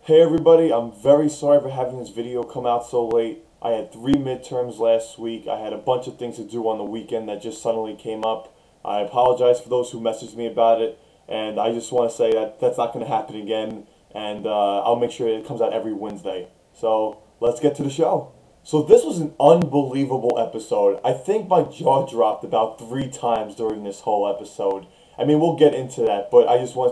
Hey everybody, I'm very sorry for having this video come out so late. I had 3 midterms last week. I had a bunch of things to do on the weekend that just suddenly came up. I apologize for those who messaged me about it, and I just want to say that that's not going to happen again, and I'll make sure it comes out every Wednesday. So let's get to the show. So this was an unbelievable episode. I think my jaw dropped about 3 times during this whole episode. I mean, we'll get into that, but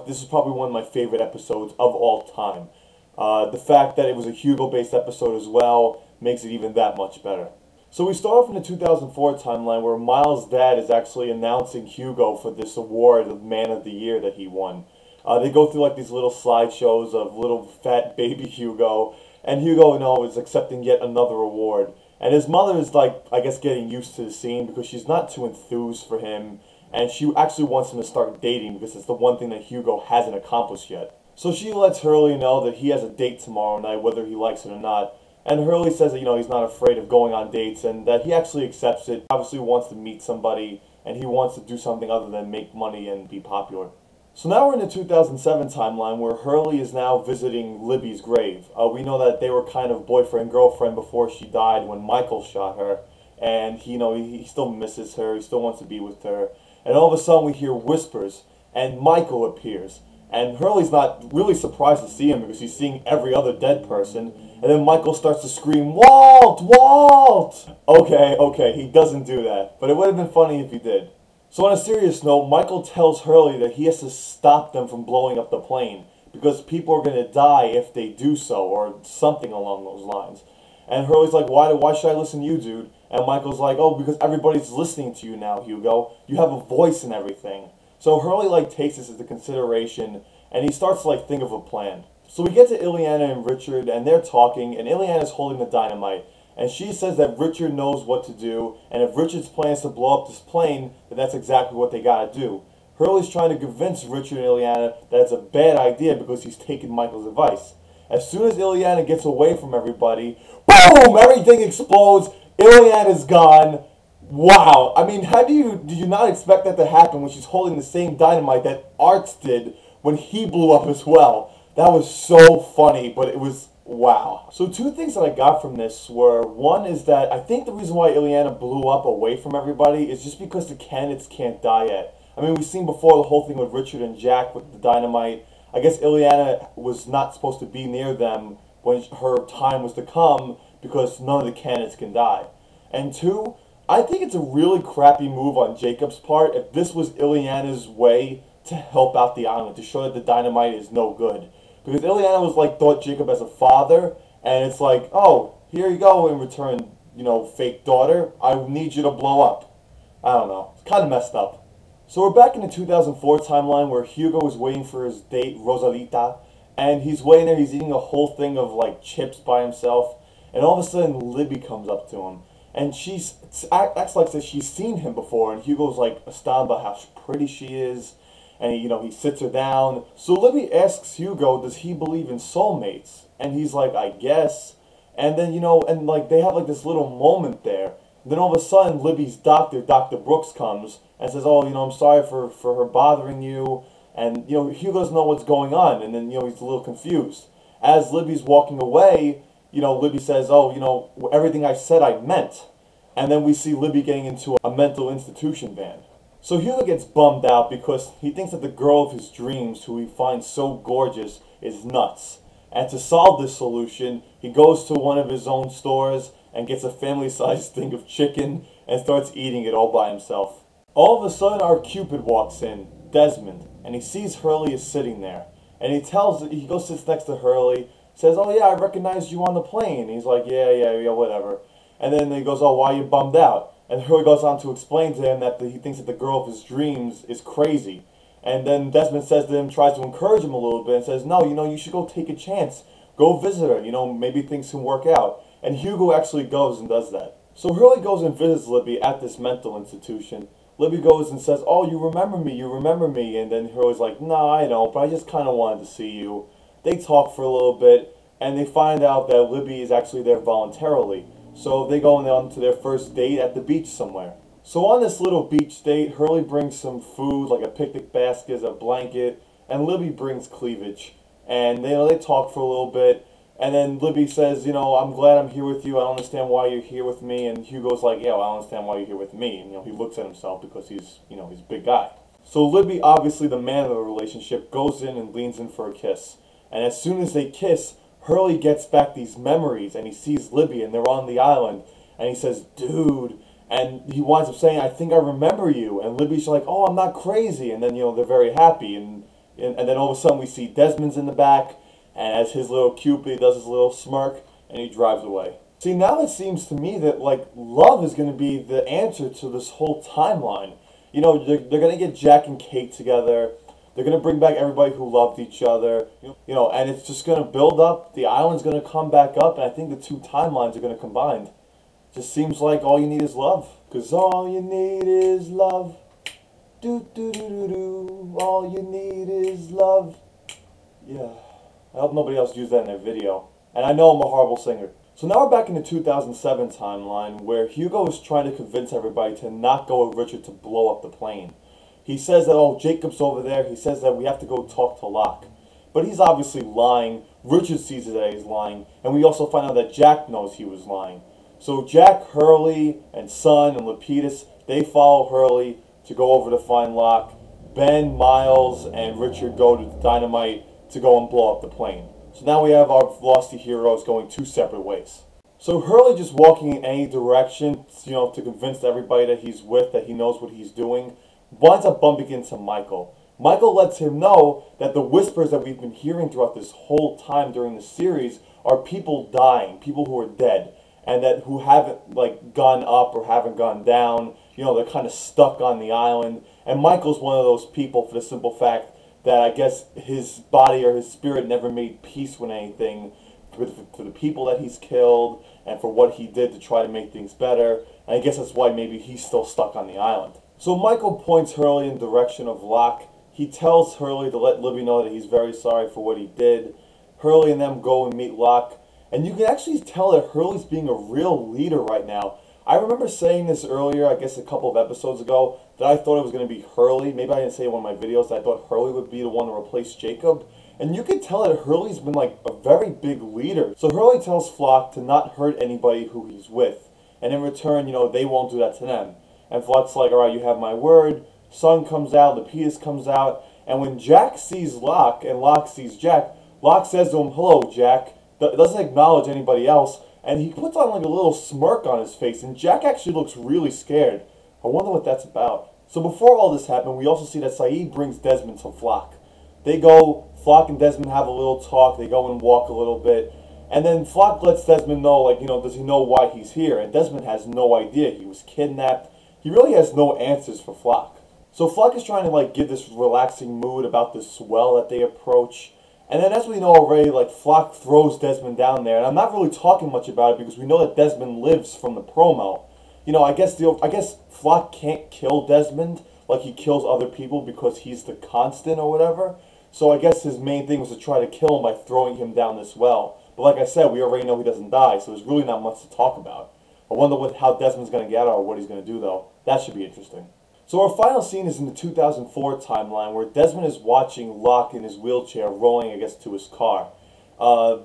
this is probably one of my favorite episodes of all time. The fact that it was a Hugo-based episode as well makes it even that much better. So we start off in the 2004 timeline where Miles' dad is actually announcing Hugo for this award of Man of the Year that he won. They go through like these little slideshows of little fat baby Hugo, and Hugo, is accepting yet another award. And his mother is like, I guess, getting used to the scene because she's not too enthused for him, and she actually wants him to start dating because it's the one thing that Hugo hasn't accomplished yet. So she lets Hurley know that he has a date tomorrow night, whether he likes it or not. And Hurley says that, he's not afraid of going on dates and that he actually accepts it. Obviously wants to meet somebody and he wants to do something other than make money and be popular. So now we're in the 2007 timeline where Hurley is now visiting Libby's grave. We know that they were kind of boyfriend-girlfriend before she died when Michael shot her. And, he still misses her, he still wants to be with her. And all of a sudden we hear whispers and Michael appears. And Hurley's not really surprised to see him because he's seeing every other dead person. And then Michael starts to scream, "Walt! Walt!" Okay, he doesn't do that. But it would have been funny if he did. So on a serious note, Michael tells Hurley that he has to stop them from blowing up the plane because people are going to die if they do so, or something along those lines. And Hurley's like, why should I listen to you, dude? And Michael's like, oh, because everybody's listening to you now, Hugo. You have a voice and everything. So Hurley takes this into consideration and he starts to think of a plan. So we get to Ileana and Richard and they're talking and Ileana's holding the dynamite and she says that Richard knows what to do and if Richard's plan is to blow up this plane, then that's exactly what they gotta do. Hurley's trying to convince Richard and Ileana that it's a bad idea because he's taken Michael's advice. As soon as Ileana gets away from everybody, boom! Everything explodes, Ileana's gone. Wow, I mean, did you not expect that to happen when she's holding the same dynamite that Arts did when he blew up as well? That was so funny, but it was, wow. So 2 things that I got from this were, one is that I think the reason why Ileana blew up away from everybody is just because the candidates can't die yet. I mean, we've seen before the whole thing with Richard and Jack with the dynamite. I guess Ileana was not supposed to be near them when her time was to come because none of the candidates can die. And 2, I think it's a really crappy move on Jacob's part if this was Ileana's way to help out the island, to show that the dynamite is no good. Because Ileana thought Jacob as a father, and it's like, oh, here you go in return, fake daughter, I need you to blow up. I don't know, it's kind of messed up. So we're back in the 2004 timeline where Hugo is waiting for his date, Rosalita, and he's waiting there, he's eating a whole thing of chips by himself, and all of a sudden Libby comes up to him. And she acts like that she's seen him before, and Hugo's astounded by how pretty she is, and he sits her down. So Libby asks Hugo, does he believe in soulmates? And he's like, I guess. And then, they have this little moment there. And then all of a sudden, Libby's doctor, Dr. Brooks, comes and says, oh, I'm sorry for her bothering you. And, Hugo doesn't know what's going on, and then, he's a little confused. As Libby's walking away, Libby says, oh, everything I said I meant. And then we see Libby getting into a mental institution van. So Hugo gets bummed out because he thinks that the girl of his dreams, who he finds so gorgeous, is nuts. And to solve this solution, he goes to one of his own stores and gets a family-sized thing of chicken and starts eating it all by himself. All of a sudden, our Cupid walks in, Desmond, and he sees Hurley is sitting there. And he goes sits next to Hurley, says, oh yeah, I recognized you on the plane. And he's like, yeah, whatever. And then he goes, oh, why are you bummed out? And Hurley goes on to explain to him that he thinks that the girl of his dreams is crazy. And then Desmond says to him, tries to encourage him a little bit and says, no, you should go take a chance. Go visit her, maybe things can work out. And Hugo actually goes and does that. So Hurley goes and visits Libby at this mental institution. Libby goes and says, oh, you remember me. And then Hurley's like, no, I don't, but I just kind of wanted to see you. They talk for a little bit, and they find out that Libby is actually there voluntarily. So they go on to their first date at the beach somewhere. So on this little beach date, Hurley brings some food, like a picnic basket, a blanket, and Libby brings cleavage. and they talk for a little bit. And then Libby says, I'm glad I'm here with you. I don't understand why you're here with me. And Hugo's like, yeah, well, I don't understand why you're here with me. And, he looks at himself because he's a big guy. So Libby, obviously the man of the relationship, goes in and leans in for a kiss. And as soon as they kiss, Hurley gets back these memories, and he sees Libby, and they're on the island. And he says, dude. And he winds up saying, I think I remember you. And Libby's like, oh, I'm not crazy. And then, they're very happy. And then all of a sudden we see Desmond's in the back. And as his little Cupid does his little smirk, and he drives away. See, now it seems to me that, love is going to be the answer to this whole timeline. They're going to get Jack and Kate together. They're going to bring back everybody who loved each other. And it's just going to build up. The island's going to come back up, and I think the two timelines are going to combine. Just seems like all you need is love. 'Cause all you need is love. Do do do do do. All you need is love. Yeah. I hope nobody else used that in their video. And I know I'm a horrible singer. So now we're back in the 2007 timeline where Hugo is trying to convince everybody to not go with Richard to blow up the plane. He says that, oh, Jacob's over there. He says that we have to go talk to Locke. But he's obviously lying. Richard sees that he's lying. And we also find out that Jack knows he was lying. So Jack, Hurley, and Son, and Lapidus, they follow Hurley to go over to find Locke. Ben, Miles, and Richard go to Dynamite to go and blow up the plane. So now we have our Losty heroes going two separate ways. So Hurley just walking in any direction, to convince everybody that he's with, that he knows what he's doing, winds up bumping into Michael. Michael lets him know that the whispers that we've been hearing throughout this whole time during the series are people dying, people who are dead, and that who haven't gone up or haven't gone down. They're kind of stuck on the island. And Michael's one of those people for the simple fact that I guess his body or his spirit never made peace with anything for the people that he's killed and for what he did to try to make things better. And I guess that's why maybe he's still stuck on the island. So Michael points Hurley in the direction of Locke. He tells Hurley to let Libby know that he's very sorry for what he did. Hurley and them go and meet Locke. And you can actually tell that Hurley's being a real leader right now. I remember saying this earlier, I guess a couple of episodes ago, that I thought it was going to be Hurley. Maybe I didn't say in one of my videos that I thought Hurley would be the one to replace Jacob. And you can tell that Hurley's been a very big leader. So Hurley tells Flock to not hurt anybody who he's with. And in return, they won't do that to them. And Flock's like, alright, you have my word. Sun comes out, Lapidus comes out. And when Jack sees Locke and Locke sees Jack, Locke says to him, hello, Jack. Doesn't acknowledge anybody else. And he puts on a little smirk on his face. And Jack actually looks really scared. I wonder what that's about. So before all this happened, we also see that Saeed brings Desmond to Flock. They go, Flock and Desmond have a little talk. They go and walk a little bit. And then Flock lets Desmond know, does he know why he's here? And Desmond has no idea. He was kidnapped. He really has no answers for Flock. So Flock is trying to, give this relaxing mood about this swell that they approach. And then as we know already, Flock throws Desmond down there. And I'm not really talking much about it because we know that Desmond lives from the promo. I guess Flock can't kill Desmond like he kills other people because he's the constant or whatever. So I guess his main thing was to try to kill him by throwing him down this well. But like I said, we already know he doesn't die, so there's really not much to talk about. I wonder how Desmond's going to get out or what he's going to do, though. That should be interesting. So our final scene is in the 2004 timeline where Desmond is watching Locke in his wheelchair rolling, I guess, to his car.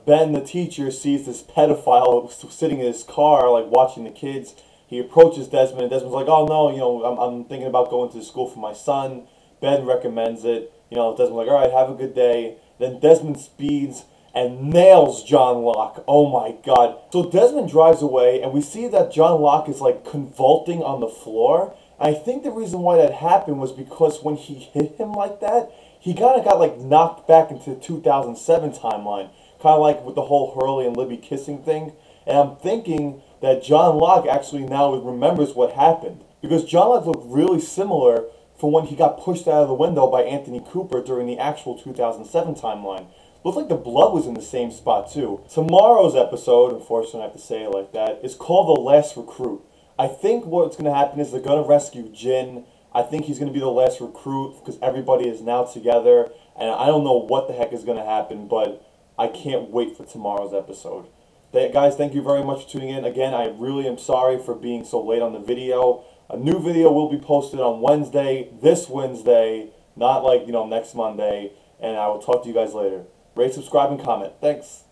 Ben, the teacher, sees this pedophile sitting in his car, watching the kids. He approaches Desmond, and Desmond's like, oh no, I'm thinking about going to school for my son. Ben recommends it. Desmond's like, alright, have a good day. Then Desmond speeds and nails John Locke. Oh my god. So Desmond drives away, and we see that John Locke is convulsing on the floor. I think the reason why that happened was because when he hit him like that, he kind of got knocked back into the 2007 timeline. Kind of with the whole Hurley and Libby kissing thing. And I'm thinking that John Locke actually now remembers what happened. Because John Locke looked really similar from when he got pushed out of the window by Anthony Cooper during the actual 2007 timeline. Looked like the blood was in the same spot too. Tomorrow's episode, unfortunately I have to say it like that, is called The Last Recruit. I think what's going to happen is they're going to rescue Jin. I think he's going to be the last recruit because everybody is now together. And I don't know what the heck is going to happen, but I can't wait for tomorrow's episode. Guys, thank you very much for tuning in. Again, I really am sorry for being so late on the video. A new video will be posted on Wednesday, this Wednesday, not next Monday. And I will talk to you guys later. Rate, subscribe, and comment. Thanks.